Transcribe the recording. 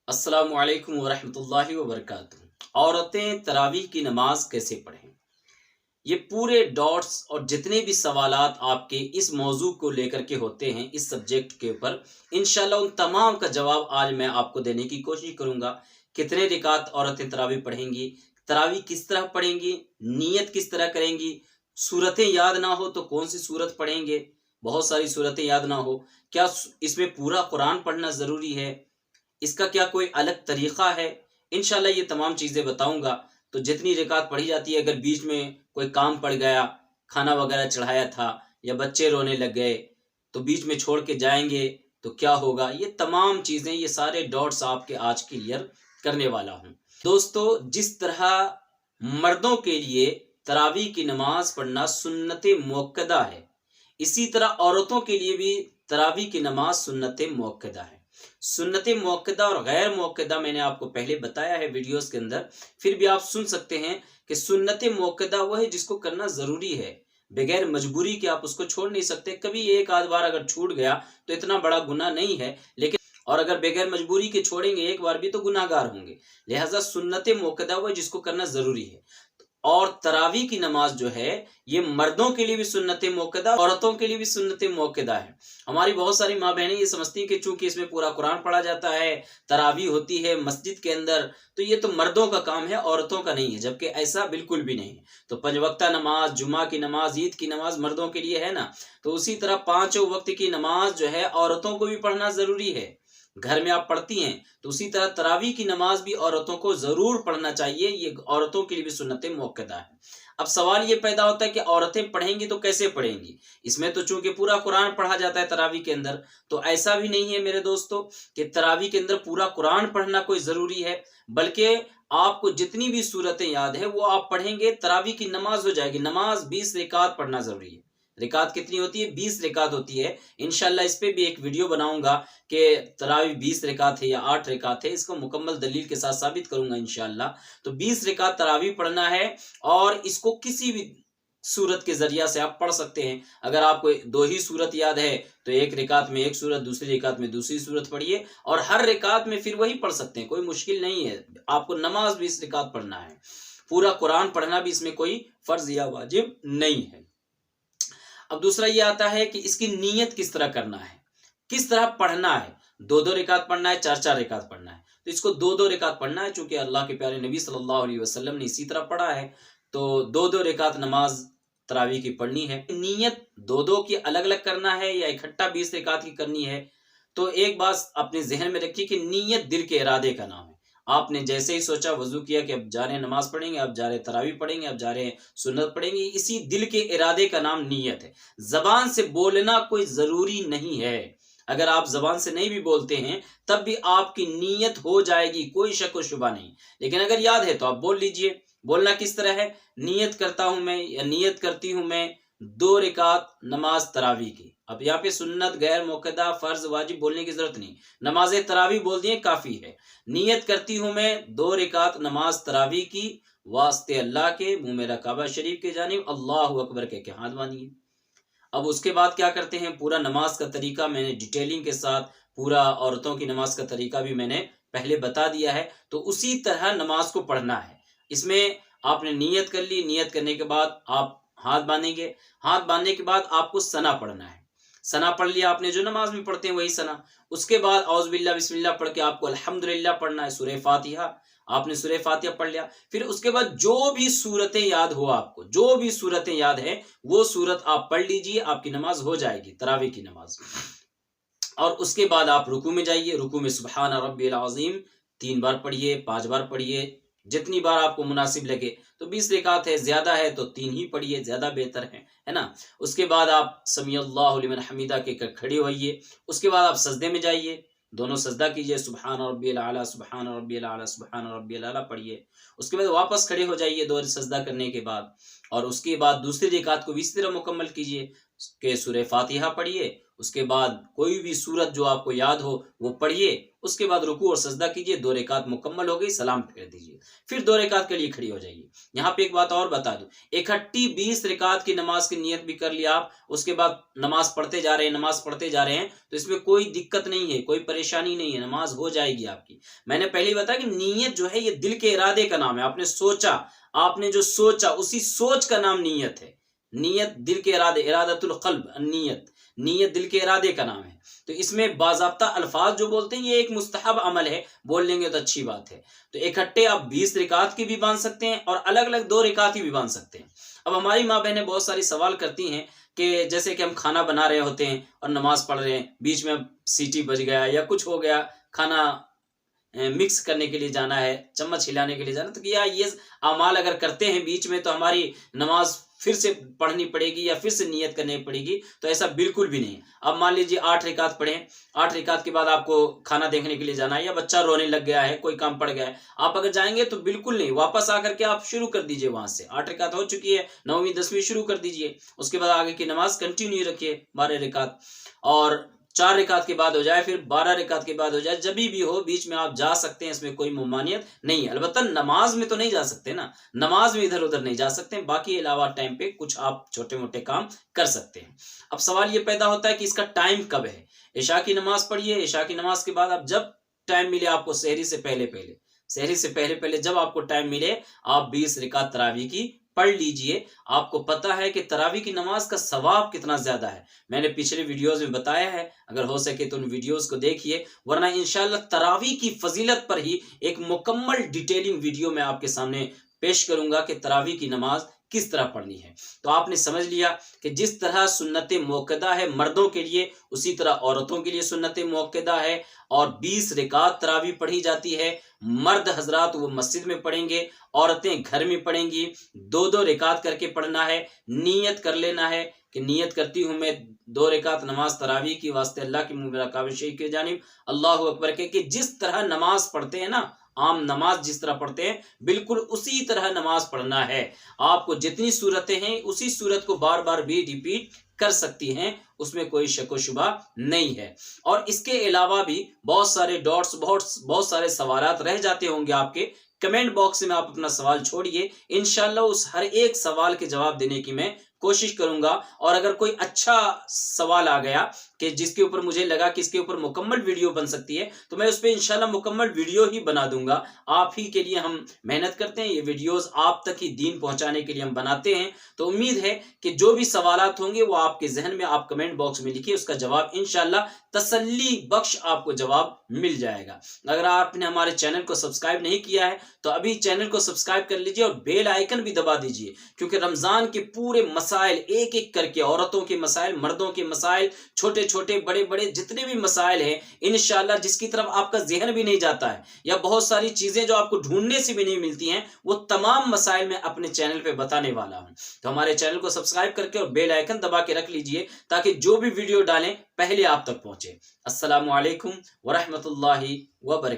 अस्सलामु अलैकुम वरहमतुल्लाहि वबरकातुहू। औरतें तरावीह की नमाज कैसे पढ़ें? ये पूरे डॉट्स और जितने भी सवालात आपके इस मौजू को लेकर के होते हैं, इस सब्जेक्ट के ऊपर इंशाल्लाह उन तमाम का जवाब आज मैं आपको देने की कोशिश करूंगा। कितने रिकात औरतें तरावीह पढ़ेंगी, तरावीह किस तरह पढ़ेंगी, नीयत किस तरह करेंगी, सूरतें याद ना हो तो कौन सी सूरत पढ़ेंगे, बहुत सारी सूरतें याद ना हो, क्या इसमें पूरा कुरान पढ़ना ज़रूरी है, इसका क्या कोई अलग तरीक़ा है? इंशाल्लाह ये तमाम चीज़ें बताऊँगा। तो जितनी रिकात पढ़ी जाती है, अगर बीच में कोई काम पड़ गया, खाना वगैरह चढ़ाया था या बच्चे रोने लग गए, तो बीच में छोड़ के जाएँगे तो क्या होगा? ये तमाम चीज़ें, ये सारे डॉट्स आपके आज क्लियर करने वाला हूँ। दोस्तों, जिस तरह मर्दों के लिए तरावीह की नमाज़ पढ़ना सुन्नत मुअक्कदा है, इसी तरह औरतों के लिए भी तरावीह की नमाज़ सुन्नत मुअक्कदा है। सुन्नत मुअक्कदा और गैर मुअक्कदा मैंने आपको पहले बताया है वीडियोस के अंदर, फिर भी आप सुन सकते हैं कि सुन्नत मुअक्कदा वो है जिसको करना ज़रूरी है, बगैर मजबूरी के आप उसको छोड़ नहीं सकते। कभी एक आध बार अगर छूट गया तो इतना बड़ा गुनाह नहीं है, लेकिन और अगर बगैर मजबूरी के छोड़ेंगे एक बार भी तो गुनाहगार होंगे। लिहाजा सुन्नत मुअक्कदा वो है जिसको करना ज़रूरी है। और तरावीह की नमाज जो है ये मर्दों के लिए भी सुन्नत मुअक्कदा, औरतों के लिए भी सुन्नत मुअक्कदा है। हमारी बहुत सारी माँ बहनें ये समझती हैं कि चूंकि इसमें पूरा कुरान पढ़ा जाता है, तरावीह होती है मस्जिद के अंदर, तो ये तो मर्दों का काम है, औरतों का नहीं है, जबकि ऐसा बिल्कुल भी नहीं है। तो पंज वक्ता नमाज, जुमा की नमाज, ईद की नमाज मर्दों के लिए है ना, तो उसी तरह पांचों वक्त की नमाज जो है औरतों को भी पढ़ना जरूरी है। घर में आप पढ़ती हैं तो उसी तरह तरावीह की नमाज भी औरतों को जरूर पढ़ना चाहिए, ये औरतों के लिए भी सुन्नत मुअक्कदा है। अब सवाल ये पैदा होता है कि औरतें पढ़ेंगी तो कैसे पढ़ेंगी? इसमें तो चूंकि पूरा कुरान पढ़ा जाता है तरावीह के अंदर, तो ऐसा भी नहीं है मेरे दोस्तों कि तरावीह के अंदर पूरा कुरान पढ़ना कोई जरूरी है, बल्कि आपको जितनी भी सूरतें याद है वो आप पढ़ेंगे, तरावीह की नमाज हो जाएगी। नमाज 20 रिकात पढ़ना जरूरी है। रिकात कितनी होती है? 20 रिकात होती है। इंशाल्लाह इस पे भी एक वीडियो बनाऊंगा कि तरावी 20 रिकात है या 8 रिकात है, इसको मुकम्मल दलील के साथ साबित करूंगा इंशाल्लाह। तो 20 रिकात तरावी पढ़ना है और इसको किसी भी सूरत के जरिया से आप पढ़ सकते हैं। अगर आपको दो ही सूरत याद है तो एक रिकात में एक सूरत, दूसरी रिकात में दूसरी सूरत पढ़िए और हर रिकात में फिर वही पढ़ सकते हैं, कोई मुश्किल नहीं है। आपको नमाज 20 रिकात पढ़ना है, पूरा कुरान पढ़ना भी इसमें कोई फर्ज या वाजिब नहीं है। अब दूसरा ये आता है कि इसकी नीयत किस तरह करना है, किस तरह पढ़ना है। दो दो रिकात पढ़ना है, चार चार रिकात पढ़ना है, तो इसको दो दो रिकात पढ़ना है। चूंकि अल्लाह के प्यारे नबी सल्लल्लाहु अलैहि वसल्लम ने इसी तरह पढ़ा है, तो दो दो रिकात नमाज तरावी की पढ़नी है। नीयत दो दो की अलग अलग करना है या इकट्ठा 20 रिकात की करनी है, तो एक बात अपने जहन में रखिए कि नीयत दिल के इरादे का नाम है। आपने जैसे ही सोचा, वजू किया कि अब जा रहे हैं नमाज पढ़ेंगे, अब जा रहे हैं तरावी पढ़ेंगे, अब जा रहे हैं सुन्नत पढ़ेंगे, इसी दिल के इरादे का नाम नीयत है। जबान से बोलना कोई जरूरी नहीं है। अगर आप जबान से नहीं भी बोलते हैं तब भी आपकी नीयत हो जाएगी, कोई शक व शुबा नहीं। लेकिन अगर याद है तो आप बोल लीजिए। बोलना किस तरह है? नियत करता हूं मैं या नियत करती हूं मैं 2 रिकात नमाज तरावी की। अब यहाँ पे सुन्नत, गैर मुअक्कदा, फर्ज, वाजिब बोलने की जरूरत नहीं, नमाज तरावी बोल दिए काफी है। नियत करती हूं मैं 2 रिकात नमाज तरावी की, वास्ते अल्लाह के, मुंह मेरा काबा शरीफ के जानिब अल्लाहु अकबर के हाथ बांधिए। अब उसके बाद क्या करते हैं? पूरा नमाज का तरीका मैंने डिटेलिंग के साथ, पूरा औरतों की नमाज का तरीका भी मैंने पहले बता दिया है, तो उसी तरह नमाज को पढ़ना है। इसमें आपने नियत कर ली, नियत करने के बाद आप हाथ बांधेंगे, हाथ बांधने के बाद आपको सना पढ़ना है। सना पढ़ लिया आपने, जो नमाज में पढ़ते हैं वही सना। उसके बाद औज़ बिल्लाह बिस्मिल्लाह पढ़ के आपको अल्हम्दुलिल्लाह पढ़ना है, सूरह फातिहा। आपने सूरह फातिहा पढ़ लिया, फिर उसके बाद जो भी सूरतें याद हो, आपको जो भी सूरतें याद है वो सूरत आप पढ़ लीजिए, आपकी नमाज हो जाएगी, तरावी की नमाज। और उसके बाद आप रुकू में जाइए, रुकू में सुबहान रब्बिल अज़ीम 3 बार पढ़िए, 5 बार पढ़िए, जितनी बार आपको मुनासिब लगे। तो 20 रिकात है, ज्यादा है तो 3 ही पढ़िए, ज्यादा बेहतर है ना। उसके बाद आप समी अल्लाहु लिमन हमीदा के कर खड़े होइए। उसके बाद आप सजदे में जाइए, दोनों सजदा कीजिए, सुबहान रब्बिल आला, सुबहान रब्बिल आला, सुबहान रब्बिल आला पढ़िए। उसके बाद वापस खड़े हो जाइए 2 सजदा करने के बाद, और उसके बाद दूसरी रिकात को भी इसी तरह मुकम्मल कीजिए कि सूरह फातिहा पढ़िए, اس کے بعد کوئی بھی سورت جو آپ کو یاد ہو وہ پڑھیے، اس کے بعد رکوع اور سجدہ کیجیے، 2 رکعت مکمل ہو گئی، سلام پھیر دیجیے، پھر 2 رکعت کے لیے کھڑی ہو جائیے۔ یہاں پہ ایک بات اور بتا دوں، اکٹھی 20 رکعت کی نماز کی نیت بھی کر لیا آپ، اس کے بعد نماز پڑھتے جا رہے ہیں تو اس میں کوئی دقت نہیں ہے، کوئی پریشانی نہیں ہے، نماز ہو جائے گی آپ کی۔ میں نے پہلے ہی بتایا کہ نیت جو ہے یہ دل کے ارادے کا نام ہے، آپ نے جو سوچا اسی سوچ کا نام نیت ہے۔ نیت دل کے ارادے، ارادۃ القلب، نیت دل کے ارادے کا نام ہے۔ تو اس میں باضابطہ الفاظ جو بولتے ہیں یہ ایک مستحب عمل ہے، بول لیں گے تو اچھی بات ہے۔ تو اکٹھے آپ 20 رکعت کی بھی باندھ سکتے ہیں اور الگ الگ 2 رکعت کی بھی باندھ سکتے ہیں۔ اب ہماری ماں بہنیں بہت ساری سوال کرتی ہیں کہ جیسے کہ ہم کھانا بنا رہے ہوتے ہیں اور نماز پڑھ رہے ہیں، بیچ میں سیٹی بج گیا یا کچھ ہو گیا، کھانا مکس کرنے کے لیے جانا ہے، چمچ ہلانے کے لیے جانا، تو کیا یہ اعمال اگر کرتے ہیں بیچ میں تو ہماری نماز پھر سے پڑھنی پڑے گی یا پھر سے نیت کرنی پڑے گی؟ تو ایسا بالکل بھی نہیں۔ اب مان لیجیے 8 رکعت پڑھیں، 8 رکعت کے بعد آپ کو کھانا دیکھنے کے لیے جانا ہے یا بچہ رونے لگ گیا ہے، کوئی کام پڑ گیا ہے، آپ اگر جائیں گے تو بالکل نہیں، واپس آ کر کے آپ شروع کر دیجئے وہاں سے۔ 8 رکعت ہو چکی ہے، 9ویں 10ویں شروع کر دیجئے، اس کے بعد آگے کی نماز کنٹینیو رکھیے 12 رکعت، اور 4 رکعت کے بعد ہو جائے، پھر 12 رکعت کے بعد ہو جائے، جبھی بھی ہو بیچ میں آپ جا سکتے ہیں، اس میں کوئی ممانعت نہیں ہے۔ البتہ نماز میں تو نہیں جا سکتے نا، نماز میں ادھر ادھر نہیں جا سکتے، باقی علاوہ ٹائم پہ کچھ آپ چھوٹے موٹے کام کر سکتے ہیں۔ اب سوال یہ پیدا ہوتا ہے کہ اس کا ٹائم کب ہے؟ عشاء کی نماز پڑھیے، عشاء کی نماز کے بعد آپ جب ٹائم ملے آپ کو، سحری سے پہلے جب آپ کو ٹائم ملے آپ 20 رکعت تراویح کی پڑھ لیجئے۔ آپ کو پتا ہے کہ تراویح کی نماز کا ثواب کتنا زیادہ ہے، میں نے پچھلے ویڈیوز میں بتایا ہے، اگر ہو سکے تو ان ویڈیوز کو دیکھیے، ورنہ انشاءاللہ تراویح کی فضیلت پر ہی ایک مکمل ڈیٹیلنگ ویڈیو میں آپ کے سامنے پیش کروں گا کہ تراویح کی نماز کس طرح پڑھنی ہے۔ تو آپ نے سمجھ لیا کہ جس طرح سنت موقدہ ہے مردوں کے لیے، اسی طرح عورتوں کے لیے سنت موقدہ ہے، اور 20 رکعت تراویح پڑھی جاتی ہے۔ مرد حضرات وہ مسجد میں پڑھیں گے، عورتیں گھر میں پڑھیں گی، 2 رکعت کر کے پڑھنا ہے، نیت کر لینا ہے کہ نیت کرتی ہوں میں 2 رکعت نماز تراویح کی واسطے اللہ کی کعبہ شریف کی جانب اللہ اکبر کہ جس طرح نماز پڑھتے ہیں نا، عام نماز جس طرح پڑھتے ہیں بالکل اسی طرح نماز پڑھنا ہے۔ آپ کو جتنی صورتیں ہیں اسی صورت کو بار بار بھی ریپیٹ کر سکتی ہیں، اس میں کوئی شک و شبہ نہیں ہے۔ اور اس کے علاوہ بھی بہت سارے ڈاٹس، بہت سارے سوالات رہ جاتے ہوں گے آپ کے، کمنٹ باکس میں آپ اپنا سوال چھوڑیے، انشاءاللہ اس ہر ایک سوال کے جواب دینے کی میں کوشش کروں گا۔ اور اگر کوئی اچھا سوال آ گیا کہ جس کے اوپر مجھے لگا کہ اس کے اوپر مکمل ویڈیو بن سکتی ہے تو میں اس پہ انشاءاللہ مکمل ویڈیو ہی بنا دوں گا۔ آپ ہی کے لیے ہم محنت کرتے ہیں، یہ ویڈیوز آپ تک ہی دین پہنچانے کے لیے ہم بناتے ہیں۔ تو امید ہے کہ جو بھی سوالات ہوں گے وہ آپ کے ذہن میں آپ کمنٹ باکس میں لکھیے، اس کا جواب انشاءاللہ تسلی بخش آپ کو جواب مل جائے گا۔ اگر آپ نے ہمارے چینل کو سبسکرائب نہیں کیا ہے تو ابھی چینل کو سبسکرائب کر لیجئے اور بیل آئیکن بھی دبا دیجئے، کیونکہ رمضان کے پورے مسائل ایک ایک کر کے، عورتوں کے مسائل، مردوں کے مسائل، چھوٹے چھوٹے بڑے بڑے جتنے بھی مسائل ہیں انشاءاللہ، جس کی طرف آپ کا ذہن بھی نہیں جاتا ہے یا بہت ساری چیزیں جو آپ کو ڈھونڈنے سے بھی نہیں ملتی ہیں، وہ تمام مسائل میں اپنے چینل پہ بتانے والا ہوں۔ تو ہمارے چینل کو سبسکرائب کر کے اور بیل آئیکن دبا کے رکھ لیجئے تاکہ جو بھی ویڈیو ڈالیں پہلے آپ تک پہنچے۔ السلام علیکم ورحمۃ اللہ وبرکاتہ۔